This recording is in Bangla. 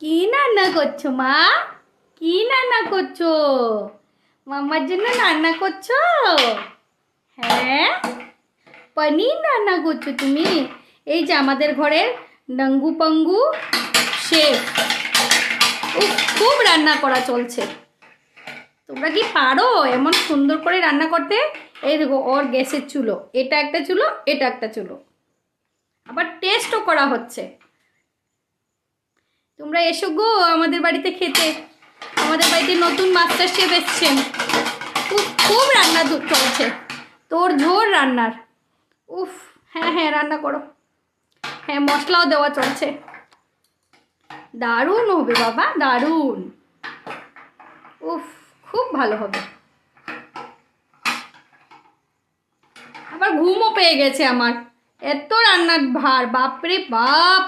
কি রান্না করছো মা? কি রান্না করছো? মাম্মার জন্য রান্না করছো? হ্যাঁ, পনির রান্না করছো তুমি? এই যে আমাদের ঘরের ডাঙ্গু পাঙ্গু শেফ। খুব রান্না করা চলছে। তোমরা কি পারো এমন সুন্দর করে রান্না করতে? এই দেখো ওর গ্যাসের চুলো, এটা একটা চুলো, এটা একটা চুলো, আবার টেস্টও করা হচ্ছে। তোমরা এসো গো আমাদের বাড়িতে খেতে। আমাদের বাড়িতে নতুন মাস্টার শেফ এসছেন। খুব খুব রান্না চলছে, তোর ঝোর রান্নার। উফ, হ্যাঁ হ্যাঁ রান্না করো। হ্যাঁ, মশলাও দেওয়া চলছে। দারুণ হবে বাবা, দারুণ। উফ, খুব ভালো হবে। আবার ঘুমও পেয়ে গেছে আমার, এত রান্নার ভার, বাপরে বাপ।